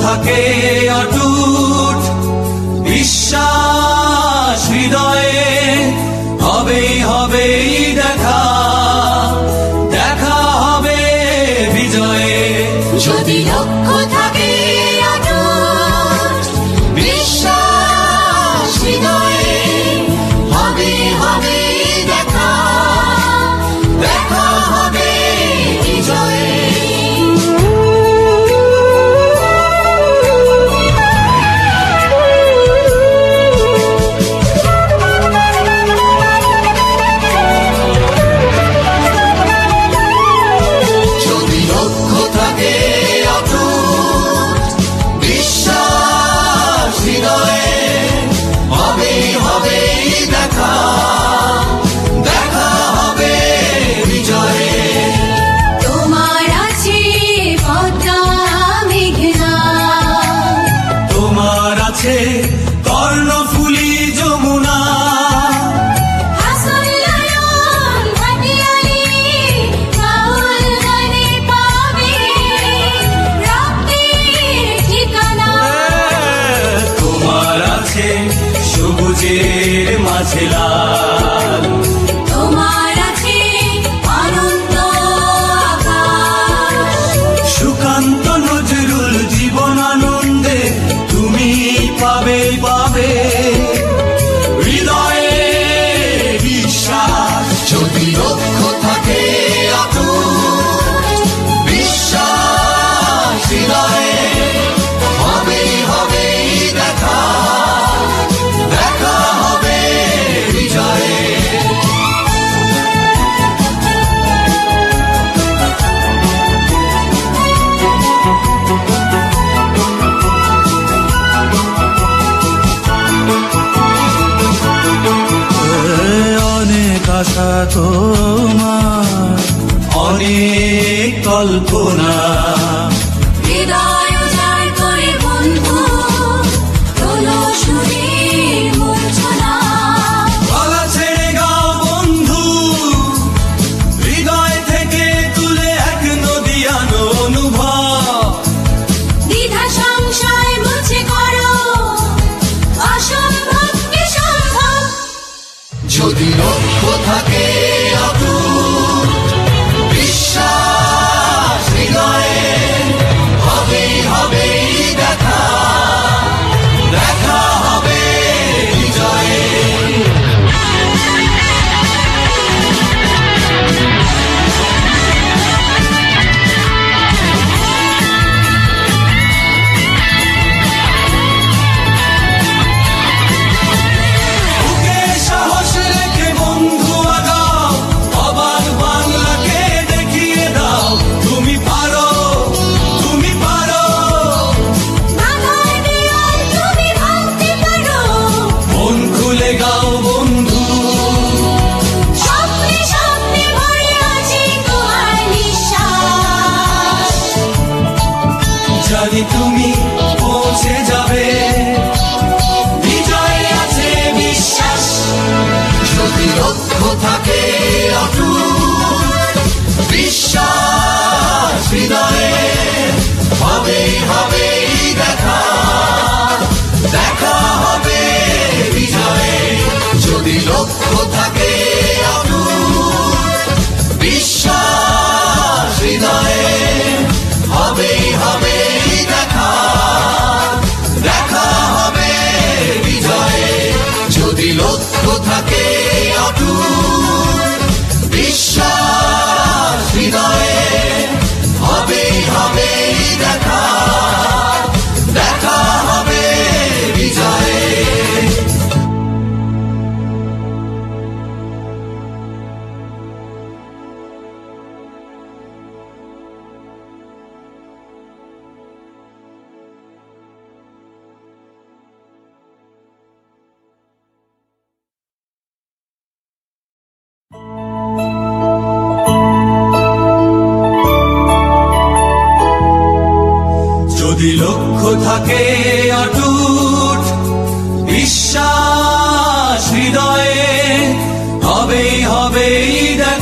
থাকে অটুট বিশ্বাস হৃদয়ে, হবেই হবেই দেখা, দেখা হবে বিজয়ে। যদি লক্ষ্য থাকে অটুট বিশ্বাস হৃদয়ে, হবে হবে দেখা, দেখা হবে বিজয়ে। যদি লক্ষ্য থাকে অটুট বিশ্বাস হৃদয়ে, হবে হবে দেখা, দেখা হবে বিজয়ে। তোমার আছে পদ্মা মেঘনা, তোমার আছে কর্ণফুলী যমুনা, হাসন লায়ন ভাটিয়ালি বাউল গানে পাবে রক্তের ঠিকানা। তোমার আছে সবুজের মাঝে লাল, তোমার আছে অনন্ত আকাশ, সুকান্ত নজরুল জীবন আনন্দে তুমি পাবে পাবে হৃদয়ে বিশ্বাস। যদি লক্ষ্য থাকে অটুট বিশ্বাস হৃদয়ে, হবে হবে দেখা, দেখা হবে বিজয়ে। অনেক আশা তোমার, অনেক কল্পনা, হৃদয় উজাড় করে বন্ধু তোলো সুরের মূর্ছনা। গলা ছেড়ে গাও বন্ধু, হৃদয় থেকে তুলে এক নদীয়ানো অনুভব। দ্বিধা সংশয় মুছে করো অসম্ভবকে সম্ভব। যদি লক্ষ্য থাকে অটুট বিশ্বাস হৃদয়ে, হবে হবে দেখা, দেখা হবে বিজয়ে। বুকে সাহস রেখে বন্ধু আগাও, অবাক বাংলাকে দেখিয়ে দাও তুমি পারো, তুমি পারো। বাধার দেয়াল তুমি ভাঙতে পারো, মন খুলে গাও বন্ধু, স্বপ্নে স্বপ্নে ভরে আছে তোমার নিঃশ্বাস। জানি তুমি পৌঁছে যাবে, বিজয় আছে বিশ্বাস। যদি লক্ষ্য থাকে অটুট বিশ্বাস হৃদয়ে, হবে হবে দেখা, দেখা হবে বিজয়ে। যদি লক্ষ্য থাকে অটুট বিশ্বাস হৃদয়ে, হবে হবে দেখা, দেখা হবে বিজয়ে। যদি লক্ষ্য থাকে অটুট বিশ্বাস হৃদয়ে, হবে হবে দেখা, দেখা হবে বিজয়ে। যদি লক্ষ্য থাকে অটুট বিশ্বাস হৃদয়ে, হবেই হবেই দেখা।